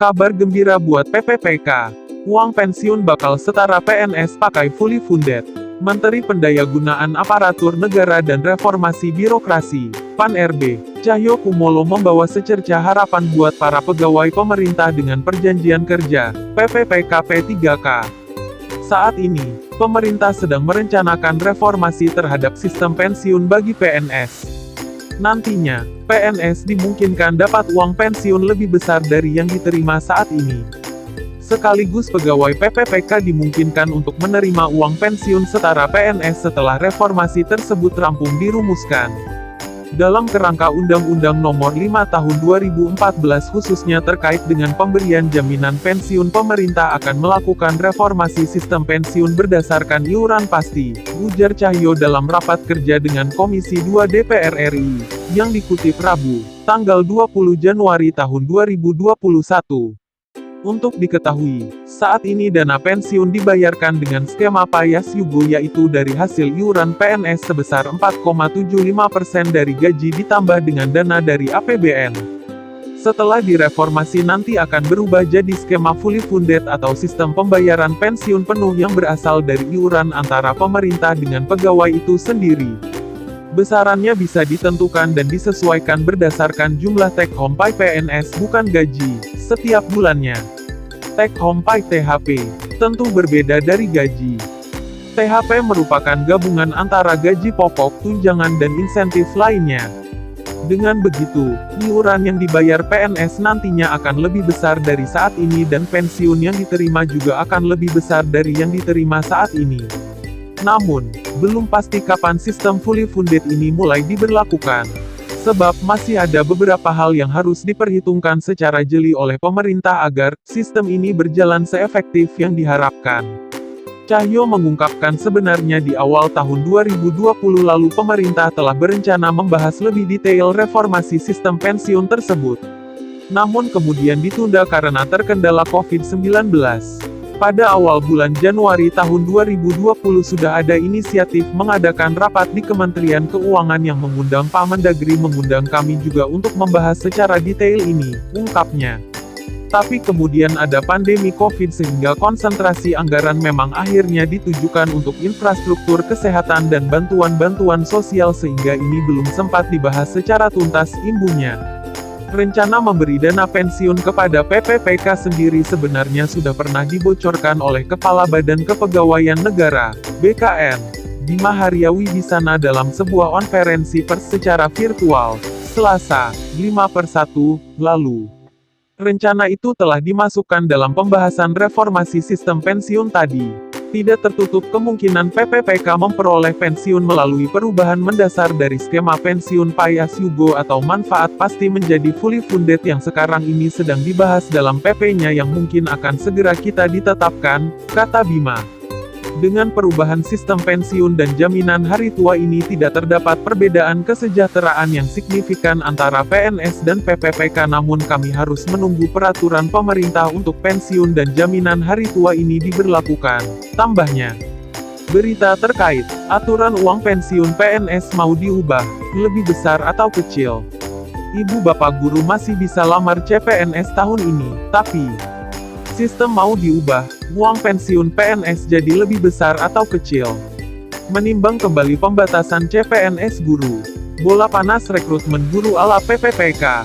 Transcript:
Kabar gembira buat PPPK. Uang pensiun bakal setara PNS pakai fully funded. Menteri Pendaya-gunaan Aparatur Negara dan Reformasi Birokrasi, PAN-RB, Cahyokumolo membawa secercah harapan buat para pegawai pemerintah dengan perjanjian kerja, PPPK P3K. Saat ini, pemerintah sedang merencanakan reformasi terhadap sistem pensiun bagi PNS. Nantinya, PNS dimungkinkan dapat uang pensiun lebih besar dari yang diterima saat ini. Sekaligus pegawai PPPK dimungkinkan untuk menerima uang pensiun setara PNS setelah reformasi tersebut rampung dirumuskan. Dalam kerangka Undang-Undang Nomor 5 Tahun 2014 khususnya terkait dengan pemberian jaminan pensiun, pemerintah akan melakukan reformasi sistem pensiun berdasarkan iuran pasti, ujar Cahyo dalam rapat kerja dengan Komisi 2 DPR RI, yang dikutip Rabu, tanggal 20 Januari tahun 2021. Untuk diketahui, saat ini dana pensiun dibayarkan dengan skema Payas Yugo, yaitu dari hasil iuran PNS sebesar 4,75% dari gaji ditambah dengan dana dari APBN. Setelah direformasi nanti akan berubah jadi skema fully funded atau sistem pembayaran pensiun penuh yang berasal dari iuran antara pemerintah dengan pegawai itu sendiri. Besarannya bisa ditentukan dan disesuaikan berdasarkan jumlah take home pay PNS bukan gaji, setiap bulannya. Take home pay THP, tentu berbeda dari gaji. THP merupakan gabungan antara gaji pokok, tunjangan dan insentif lainnya. Dengan begitu, iuran yang dibayar PNS nantinya akan lebih besar dari saat ini dan pensiun yang diterima juga akan lebih besar dari yang diterima saat ini. Namun, belum pasti kapan sistem fully funded ini mulai diberlakukan. Sebab masih ada beberapa hal yang harus diperhitungkan secara jeli oleh pemerintah agar sistem ini berjalan seefektif yang diharapkan. Cahyo mengungkapkan sebenarnya di awal tahun 2020 lalu pemerintah telah berencana membahas lebih detail reformasi sistem pensiun tersebut. Namun kemudian ditunda karena terkendala COVID-19. Pada awal bulan Januari tahun 2020 sudah ada inisiatif mengadakan rapat di Kementerian Keuangan yang mengundang Pak Mendagri mengundang kami juga untuk membahas secara detail ini, ungkapnya. Tapi kemudian ada pandemi COVID sehingga konsentrasi anggaran memang akhirnya ditujukan untuk infrastruktur kesehatan dan bantuan-bantuan sosial sehingga ini belum sempat dibahas secara tuntas, imbunya. Rencana memberi dana pensiun kepada PPPK sendiri sebenarnya sudah pernah dibocorkan oleh Kepala Badan Kepegawaian Negara, BKN, Bima Haryawibisana dalam sebuah konferensi pers secara virtual, Selasa, 5/1, lalu. Rencana itu telah dimasukkan dalam pembahasan reformasi sistem pensiun tadi. Tidak tertutup kemungkinan PPPK memperoleh pensiun melalui perubahan mendasar dari skema pensiun Payas Yugo atau manfaat pasti menjadi fully funded yang sekarang ini sedang dibahas dalam PP-nya yang mungkin akan segera kita ditetapkan, kata Bima. Dengan perubahan sistem pensiun dan jaminan hari tua ini tidak terdapat perbedaan kesejahteraan yang signifikan antara PNS dan PPPK, namun kami harus menunggu peraturan pemerintah untuk pensiun dan jaminan hari tua ini diberlakukan, tambahnya. Berita terkait aturan uang pensiun PNS mau diubah, lebih besar atau kecil. Ibu bapak guru masih bisa lamar CPNS tahun ini, tapi sistem mau diubah, uang pensiun PNS jadi lebih besar atau kecil. Menimbang kembali pembatasan CPNS guru. Bola panas rekrutmen guru ala PPPK.